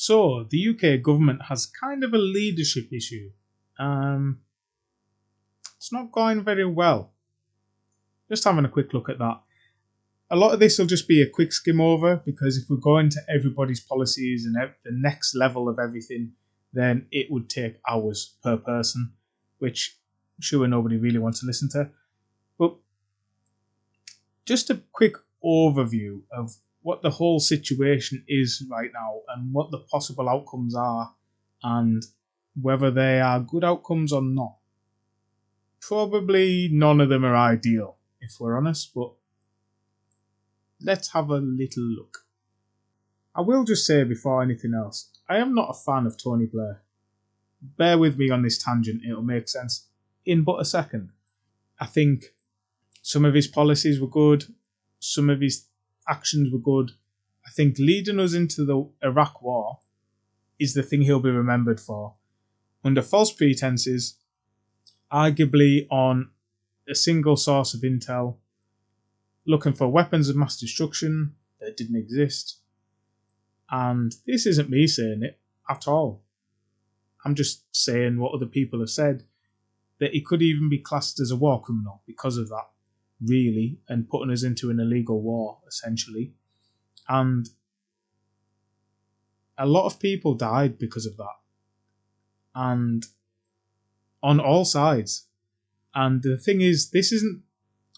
So, the UK government has kind of a leadership issue. It's not going very well. Just having a quick look at that. A lot of this will just be a quick skim over, because if we go into everybody's policies and the next level of everything, then it would take hours per person, which I'm sure nobody really wants to listen to. But just a quick overview of what the whole situation is right now and what the possible outcomes are and whether they are good outcomes or not. Probably none of them are ideal, if we're honest, but let's have a little look. I will just say before anything else, I am not a fan of Tony Blair. Bear with me on this tangent, it'll make sense in but a second. I think some of his policies were good, some of his actions were good. I think leading us into the Iraq war is the thing he'll be remembered for. Under false pretenses, arguably on a single source of intel, looking for weapons of mass destruction that didn't exist. And this isn't me saying it at all. I'm just saying what other people have said, that he could even be classed as a war criminal because of that, really, and putting us into an illegal war, essentially. And a lot of people died because of that. And on all sides. And the thing is, this isn't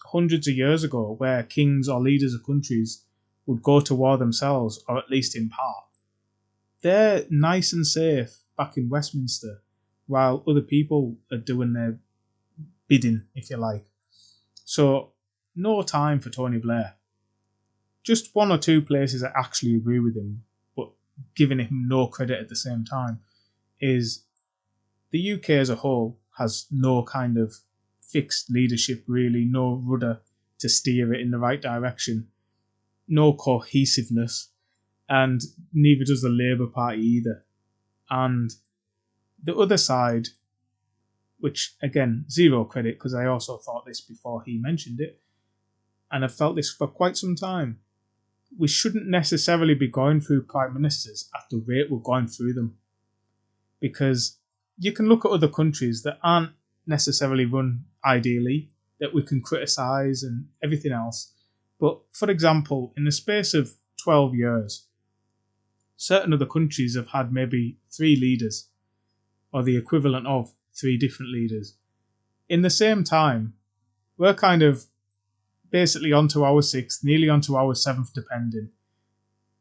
hundreds of years ago where kings or leaders of countries would go to war themselves, or at least in part. They're nice and safe back in Westminster while other people are doing their bidding, if you like. So, no time for Tony Blair. Just one or two places I actually agree with him, but giving him no credit at the same time, is the UK as a whole has no kind of fixed leadership, really, no rudder to steer it in the right direction, no cohesiveness, and neither does the Labour Party either. And the other side, which again, zero credit, because I also thought this before he mentioned it, and I've felt this for quite some time, we shouldn't necessarily be going through prime ministers at the rate we're going through them. Because you can look at other countries that aren't necessarily run ideally, that we can criticise and everything else. But, for example, in the space of 12 years, certain other countries have had maybe 3 leaders, or the equivalent of 3 different leaders. In the same time, we're kind of basically onto our 6th, nearly onto our 7th, depending.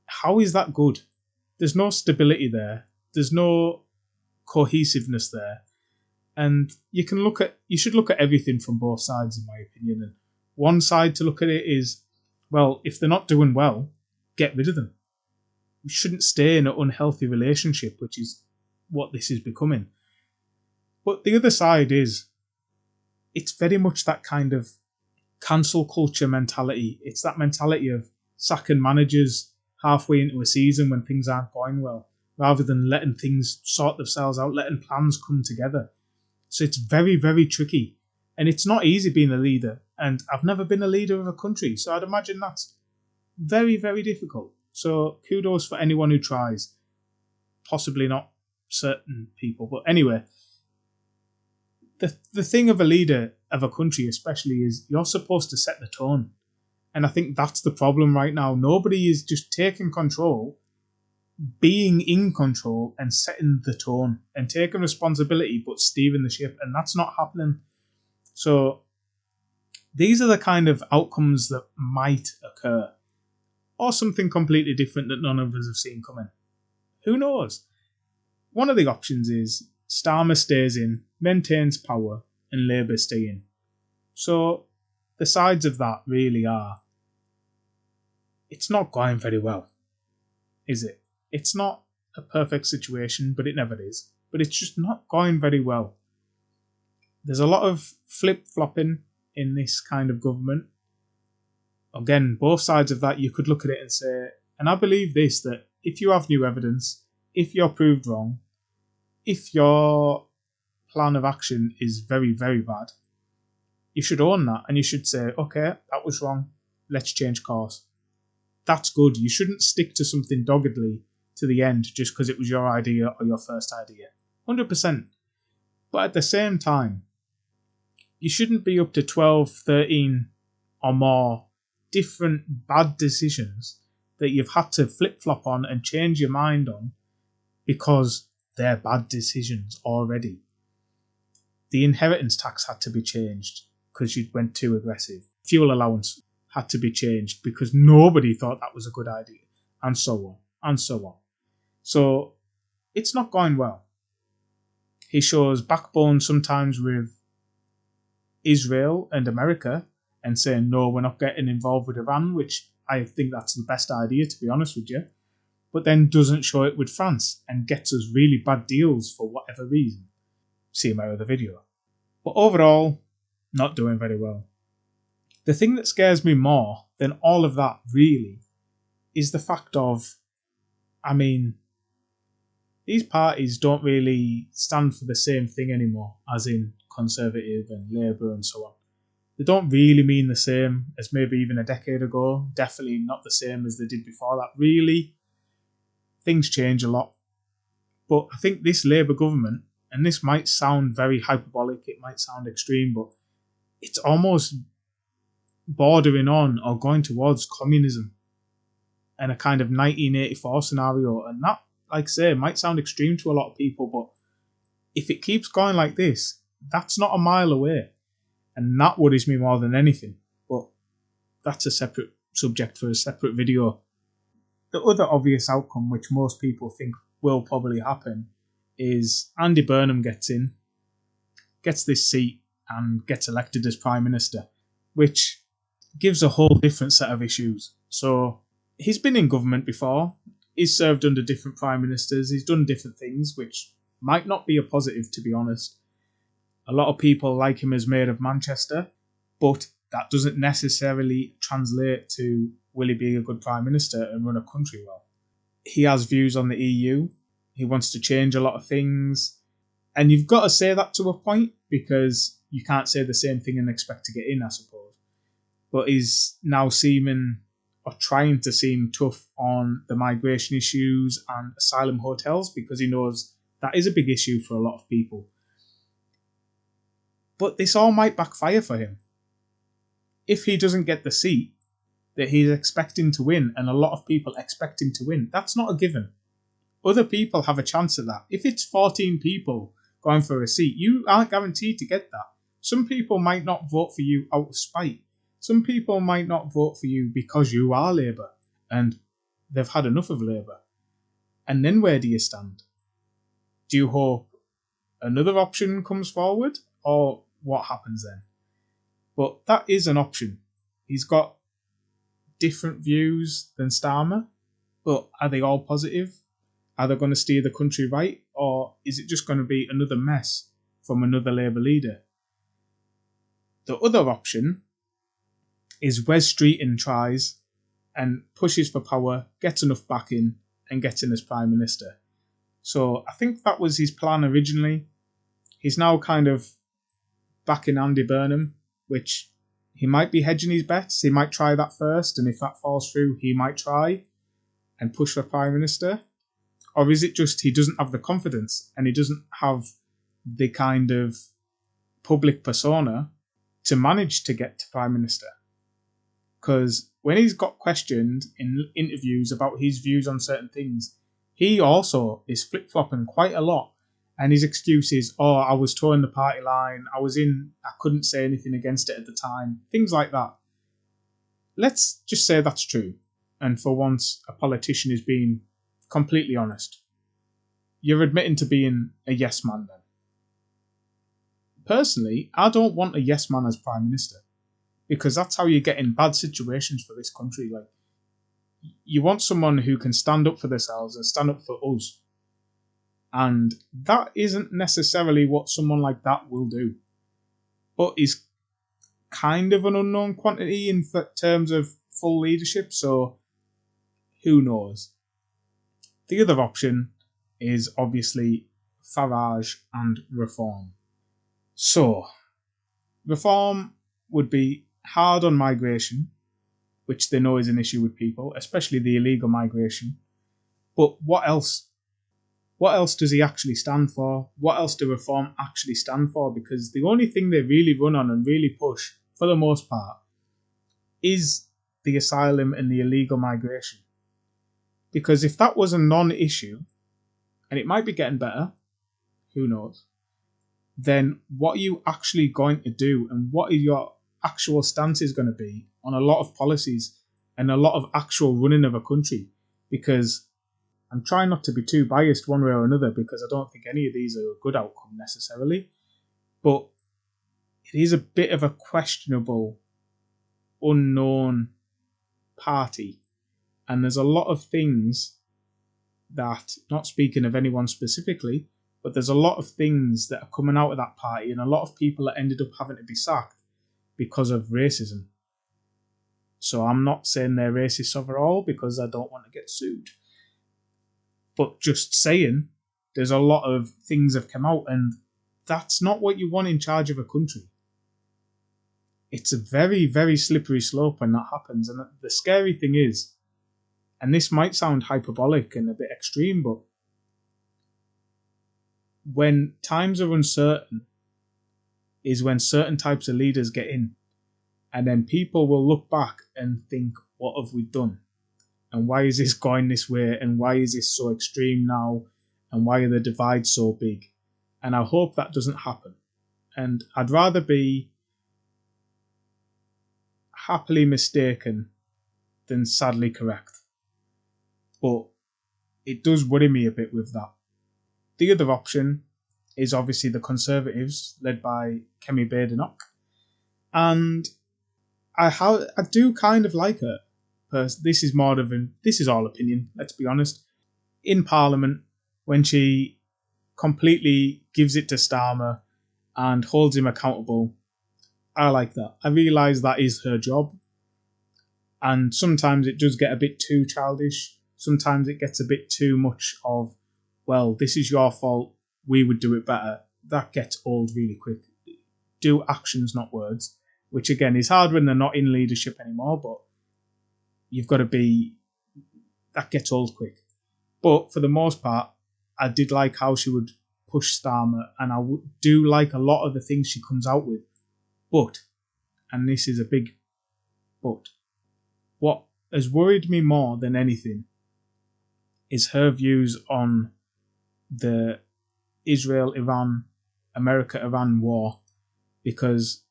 How is that good? There's no stability there. There's no cohesiveness there. And you should look at everything from both sides, in my opinion. And one side to look at it is, well, if they're not doing well, get rid of them. We shouldn't stay in an unhealthy relationship, which is what this is becoming. But the other side is, it's very much that kind of cancel culture mentality. It's that mentality of sacking managers halfway into a season when things aren't going well, rather than letting things sort themselves out, letting plans come together. So it's very, very tricky. And it's not easy being a leader. And I've never been a leader of a country, so I'd imagine that's very, very difficult. So kudos for anyone who tries. Possibly not certain people. But anyway, the thing of a leader of a country especially is you're supposed to set the tone. And I think that's the problem right now. Nobody is just taking control, being in control and setting the tone and taking responsibility but steering the ship, and that's not happening. So these are the kind of outcomes that might occur, or something completely different that none of us have seen coming. Who knows? One of the options is Starmer stays in, maintains power, and Labour stay in. So the sides of that really are, it's not going very well, is it? It's not a perfect situation, but it never is. But it's just not going very well. There's a lot of flip-flopping in this kind of government. Again, both sides of that, you could look at it and say, and I believe this, that if you have new evidence, if you're proved wrong, if your plan of action is very, very bad, you should own that and you should say, okay, that was wrong, let's change course. That's good. You shouldn't stick to something doggedly to the end just because it was your idea or your first idea. 100%. But at the same time, you shouldn't be up to 12, 13 or more different bad decisions that you've had to flip-flop on and change your mind on because they're bad decisions already. The inheritance tax had to be changed because you went too aggressive. Fuel allowance had to be changed because nobody thought that was a good idea, and so on, and so on. So it's not going well. He shows backbone sometimes with Israel and America and saying, no, we're not getting involved with Iran, which I think that's the best idea, to be honest with you, but then doesn't show it with France and gets us really bad deals for whatever reason. See my other video. But overall, not doing very well. The thing that scares me more than all of that, really, is the fact of, these parties don't really stand for the same thing anymore, as in Conservative and Labour and so on. They don't really mean the same as maybe even a decade ago. Definitely not the same as they did before that. Really, things change a lot. But I think this Labour government, and this might sound very hyperbolic, it might sound extreme, but it's almost bordering on or going towards communism and a kind of 1984 scenario. And that, like I say, might sound extreme to a lot of people, but if it keeps going like this, that's not a mile away. And that worries me more than anything. But that's a separate subject for a separate video. The other obvious outcome, which most people think will probably happen, is Andy Burnham gets this seat and gets elected as Prime Minister, which gives a whole different set of issues. So he's been in government before, he's served under different Prime Ministers, he's done different things, which might not be a positive, to be honest. A lot of people like him as Mayor of Manchester, but that doesn't necessarily translate to will he be a good Prime Minister and run a country well. He has views on the EU, he wants to change a lot of things, and you've got to say that to a point because you can't say the same thing and expect to get in, I suppose. But he's now seeming or trying to seem tough on the migration issues and asylum hotels because he knows that is a big issue for a lot of people. But this all might backfire for him. If he doesn't get the seat that he's expecting to win, and a lot of people expect him to win, that's not a given. Other people have a chance at that. If it's 14 people going for a seat, you aren't guaranteed to get that. Some people might not vote for you out of spite. Some people might not vote for you because you are Labour and they've had enough of Labour. And then where do you stand? Do you hope another option comes forward, or what happens then? But that is an option. He's got different views than Starmer, but are they all positive? Are they going to steer the country right, or is it just going to be another mess from another Labour leader? The other option is Wes Streeting tries and pushes for power, gets enough backing, and gets in as Prime Minister. So I think that was his plan originally. He's now kind of backing Andy Burnham, which he might be hedging his bets. He might try that first, and if that falls through, he might try and push for Prime Minister. Or is it just he doesn't have the confidence and he doesn't have the kind of public persona to manage to get to Prime Minister? Because when he's got questioned in interviews about his views on certain things, he also is flip-flopping quite a lot. And his excuse is, oh, I was towing the party line, I couldn't say anything against it at the time, things like that. Let's just say that's true. And for once, a politician is being completely honest. You're admitting to being a yes man then. Personally, I don't want a yes man as Prime Minister, because that's how you get in bad situations for this country. Like, you want someone who can stand up for themselves and stand up for us. And that isn't necessarily what someone like that will do. But he's kind of an unknown quantity in terms of full leadership, so who knows? The other option is obviously Farage and Reform. So, Reform would be hard on migration, which they know is an issue with people, especially the illegal migration. But what else? What else does he actually stand for? What else do reform actually stand for? Because the only thing they really run on and really push, for the most part, is the asylum and the illegal migration. Because if that was a non-issue, and it might be getting better, who knows, then what are you actually going to do, and what are your actual stances going to be on a lot of policies and a lot of actual running of a country? Because I'm trying not to be too biased one way or another, because I don't think any of these are a good outcome necessarily, but it is a bit of a questionable, unknown party, and there's a lot of things that, not speaking of anyone specifically, but there's a lot of things that are coming out of that party, and a lot of people that ended up having to be sacked because of racism. So I'm not saying they're racist overall, because I don't want to get sued. But just saying, there's a lot of things have come out, and that's not what you want in charge of a country. It's a very, very slippery slope when that happens. And the scary thing is, and this might sound hyperbolic and a bit extreme, but when times are uncertain is when certain types of leaders get in. And then people will look back and think, what have we done? And why is this going this way? And why is this so extreme now? And why are the divides so big? And I hope that doesn't happen. And I'd rather be happily mistaken than sadly correct. But it does worry me a bit with that. The other option is obviously the Conservatives, led by Kemi Badenoch. And I do kind of like her. This is all opinion, let's be honest. In Parliament, when she completely gives it to Starmer and holds him accountable, I like that. I realise that is her job. And sometimes it does get a bit too childish. Sometimes it gets a bit too much of, well, this is your fault, we would do it better. That gets old really quick. Do actions, not words. Which again is hard when they're not in leadership anymore, but you've got to be, that gets old quick. But for the most part, I did like how she would push Starmer, and I do like a lot of the things she comes out with. But, and this is a big but, what has worried me more than anything is her views on the Israel-Iran, America-Iran war, because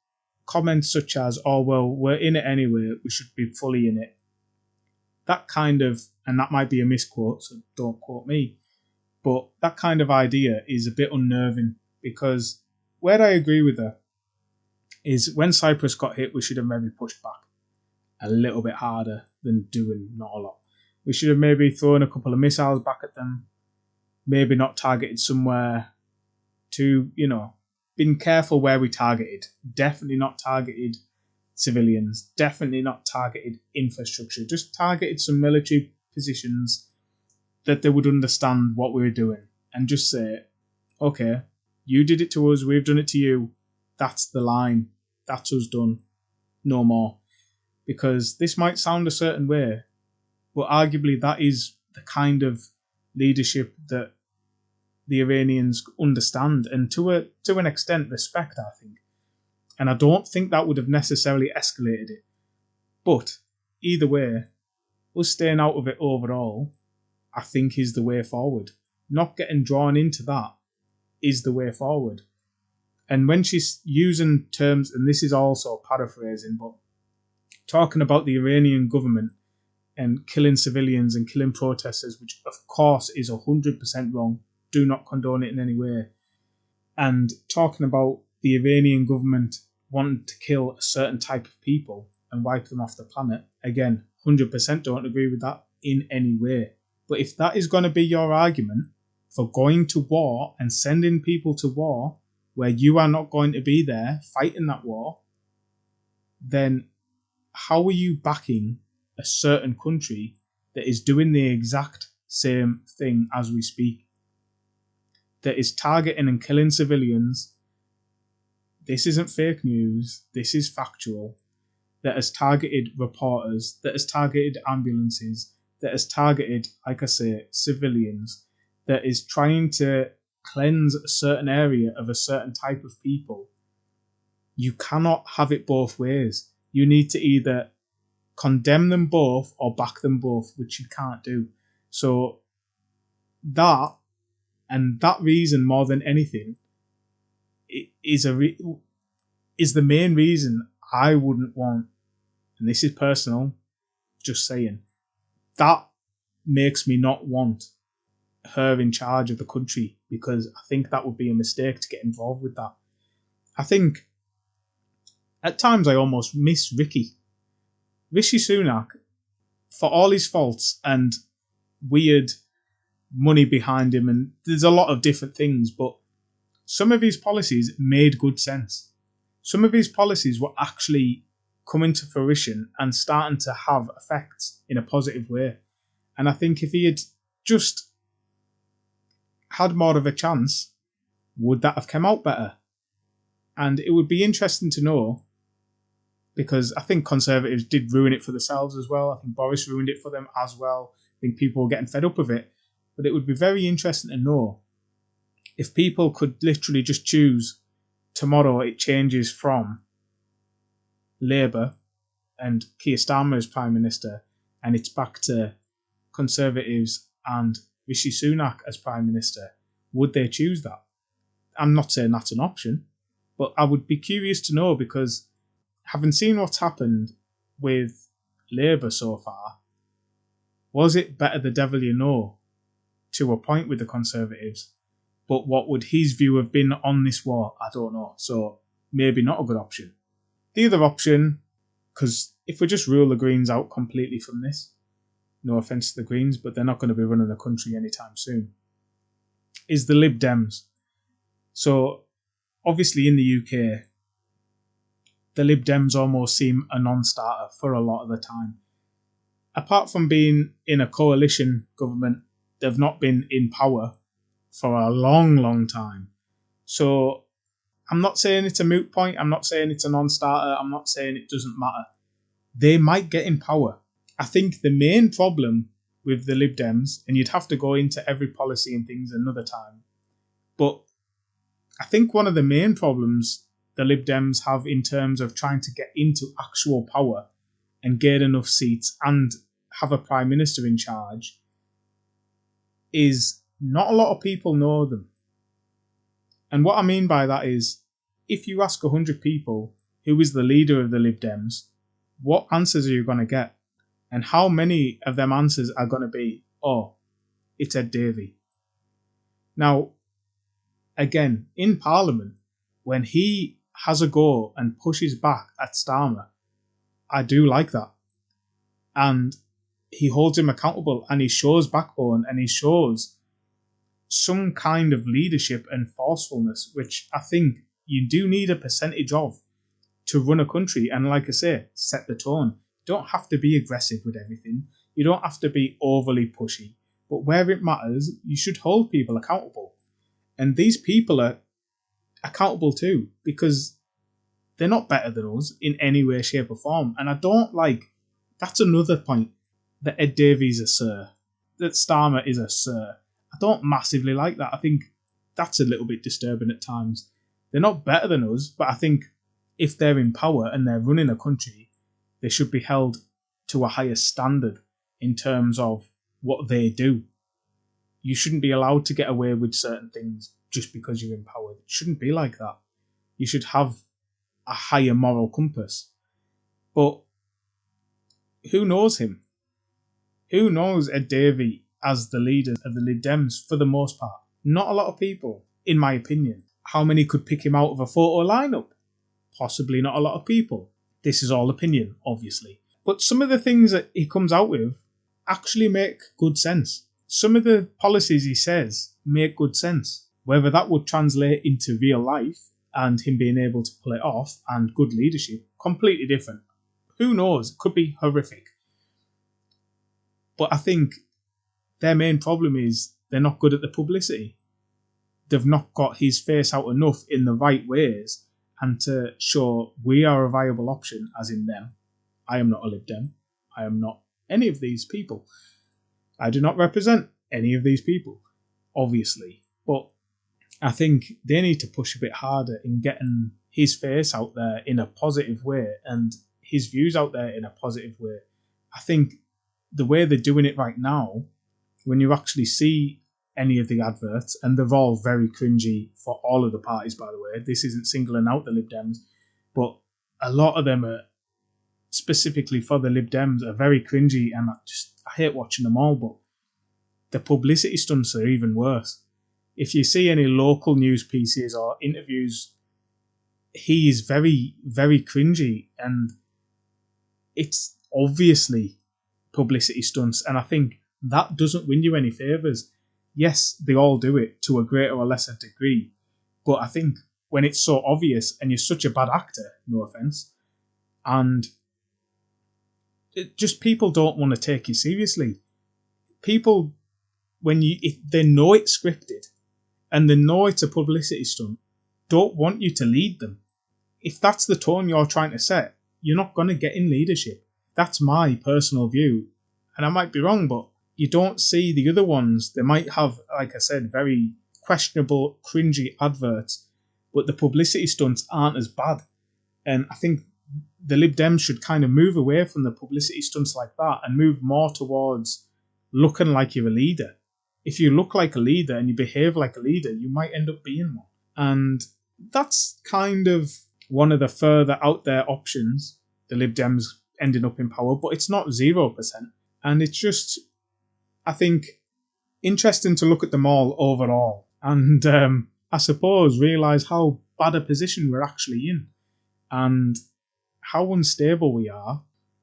comments such as, oh, well, we're in it anyway, we should be fully in it. That kind of, and that might be a misquote, so don't quote me, but that kind of idea is a bit unnerving, because where I agree with her is when Cyprus got hit, we should have maybe pushed back a little bit harder than doing not a lot. We should have maybe thrown a couple of missiles back at them, maybe not targeted somewhere to, been careful where we targeted. Definitely not targeted civilians, definitely not targeted infrastructure, just targeted some military positions that they would understand what we were doing and just say, okay, you did it to us, we've done it to you, that's the line, that's us done, no more. Because this might sound a certain way, but arguably that is the kind of leadership that the Iranians understand and to an extent respect, I think. And I don't think that would have necessarily escalated it. But either way, us staying out of it overall, I think is the way forward. Not getting drawn into that is the way forward. And when she's using terms, and this is also paraphrasing, but talking about the Iranian government and killing civilians and killing protesters, which of course is 100% wrong, do not condone it in any way, and talking about the Iranian government wanting to kill a certain type of people and wipe them off the planet, again, 100% don't agree with that in any way. But if that is going to be your argument for going to war and sending people to war where you are not going to be there fighting that war, then how are you backing a certain country that is doing the exact same thing as we speak? That is targeting and killing civilians. This isn't fake news. This is factual. That has targeted reporters. That has targeted ambulances. that has targeted, like I say, civilians, that is trying to cleanse a certain area of a certain type of people, you cannot have it both ways. You need to either condemn them both or back them both, which you can't do. So that, and that reason more than anything, is is the main reason I wouldn't want, and this is personal, just saying, that makes me not want her in charge of the country, because I think that would be a mistake to get involved with that. I think at times I almost miss Rishi Sunak, for all his faults and weird money behind him, and there's a lot of different things, but some of his policies made good sense. Some of his policies were actually coming to fruition and starting to have effects in a positive way. And I think if he had just had more of a chance, would that have come out better? And it would be interesting to know, because I think Conservatives did ruin it for themselves as well. I think Boris ruined it for them as well. I think people were getting fed up with it. But it would be very interesting to know if people could literally just choose tomorrow it changes from Labour and Keir Starmer as Prime Minister and it's back to Conservatives and Rishi Sunak as Prime Minister. Would they choose that? I'm not saying that's an option, but I would be curious to know, because having seen what's happened with Labour so far, was it better the devil you know to a point with the Conservatives? But what would his view have been on this war? I don't know. So maybe not a good option. The other option, because if we just rule the Greens out completely from this, no offence to the Greens, but they're not going to be running the country anytime soon, is the Lib Dems. So obviously in the UK, the Lib Dems almost seem a non-starter for a lot of the time. Apart from being in a coalition government, they've not been in power for a long, long time. So I'm not saying it's a moot point. I'm not saying it's a non-starter. I'm not saying it doesn't matter. They might get in power. I think the main problem with the Lib Dems, and you'd have to go into every policy and things another time, but I think one of the main problems the Lib Dems have in terms of trying to get into actual power and get enough seats and have a Prime Minister in charge is not a lot of people know them. And what I mean by that is, if you ask 100 people who is the leader of the Lib Dems, what answers are you going to get? And how many of them answers are going to be, oh, it's Ed Davey. Now, again, in Parliament, when he has a go and pushes back at Starmer, I do like that. And he holds him accountable and he shows backbone and he shows some kind of leadership and forcefulness, which I think you do need a percentage of to run a country. And like I say, set the tone. You don't have to be aggressive with everything. You don't have to be overly pushy. But where it matters, you should hold people accountable. And these people are accountable too, because they're not better than us in any way, shape or form. And I don't like, that's another point, that Ed Davies a sir, that Starmer is a sir. I don't massively like that. I think that's a little bit disturbing at times. They're not better than us, but I think if they're in power and they're running a country, they should be held to a higher standard in terms of what they do. You shouldn't be allowed to get away with certain things just because you're in power. It shouldn't be like that. You should have a higher moral compass. But who knows him? Who knows Ed Davey as the leader of the Lib Dems for the most part? Not a lot of people, in my opinion. How many could pick him out of a photo lineup? Possibly not a lot of people. This is all opinion, obviously. But some of the things that he comes out with actually make good sense. Some of the policies he says make good sense. Whether that would translate into real life and him being able to pull it off and good leadership, completely different. Who knows? It could be horrific. But I think their main problem is they're not good at the publicity. They've not got his face out enough in the right ways and to show we are a viable option, as in them. I am not a Lib Dem. I am not any of these people. I do not represent any of these people, obviously, but I think they need to push a bit harder in getting his face out there in a positive way and his views out there in a positive way. I think the way they're doing it right now, when you actually see any of the adverts, and they're all very cringy for all of the parties, by the way. This isn't singling out the Lib Dems, but a lot of them are specifically for the Lib Dems are very cringy, and I hate watching them all. But the publicity stunts are even worse. If you see any local news pieces or interviews, he is very, very cringy, and it's obviously publicity stunts. And I think that doesn't win you any favours. Yes, they all do it to a greater or lesser degree, but I think when it's so obvious and you're such a bad actor, no offence, and just people don't want to take you seriously. People, if they know it's scripted and they know it's a publicity stunt, don't want you to lead them. If that's the tone you're trying to set, you're not going to get in leadership. That's my personal view. And I might be wrong, but you don't see the other ones. They might have, like I said, very questionable, cringy adverts, but the publicity stunts aren't as bad. And I think the Lib Dems should kind of move away from the publicity stunts like that and move more towards looking like you're a leader. If you look like a leader and you behave like a leader, you might end up being one. And that's kind of one of the further out there options, the Lib Dems ending up in power, but it's not 0%. And it's just, I think, interesting to look at them all overall and I suppose realise how bad a position we're actually in and how unstable we are.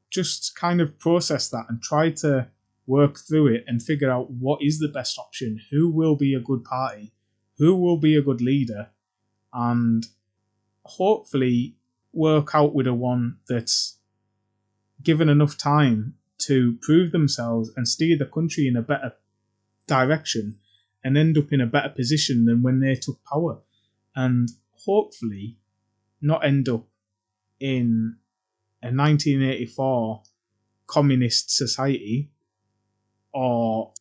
Just kind of process that and try to work through it and figure out what is the best option, who will be a good party, who will be a good leader, and hopefully work out with a one that's given enough time to prove themselves and steer the country in a better direction and end up in a better position than when they took power, and hopefully not end up in a 1984 communist society or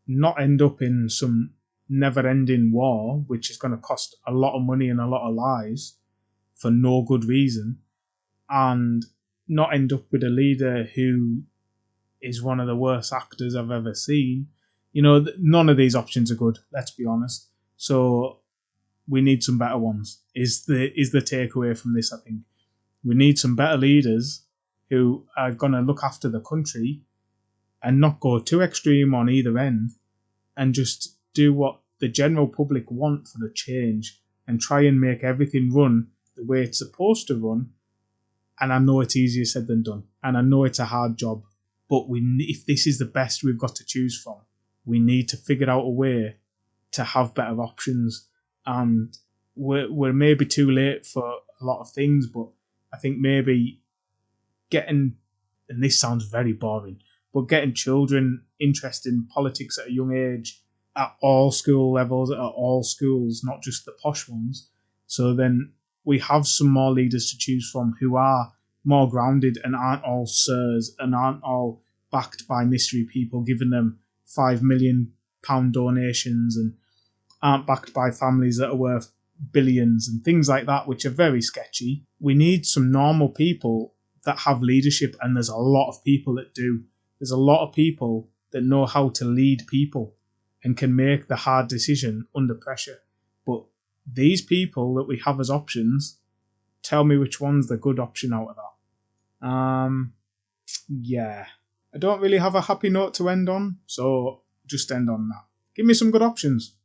not end up in some never-ending war which is going to cost a lot of money and a lot of lives for no good reason, and not end up with a leader who is one of the worst actors I've ever seen. You know, none of these options are good, let's be honest. So we need some better ones, is the takeaway from this, I think. We need some better leaders who are going to look after the country and not go too extreme on either end and just do what the general public want for the change and try and make everything run the way it's supposed to run. And I know it's easier said than done, and I know it's a hard job, but if this is the best we've got to choose from, we need to figure out a way to have better options. And we're maybe too late for a lot of things, but I think maybe getting, and this sounds very boring, but getting children interested in politics at a young age at all school levels, at all schools, not just the posh ones. So then we have some more leaders to choose from who are more grounded and aren't all sirs and aren't all backed by mystery people giving them £5 million donations and aren't backed by families that are worth billions and things like that, which are very sketchy. We need some normal people that have leadership, and there's a lot of people that do. There's a lot of people that know how to lead people and can make the hard decision under pressure. But these people that we have as options, tell me which one's the good option out of that. Yeah. I don't really have a happy note to end on, so just end on that. Give me some good options.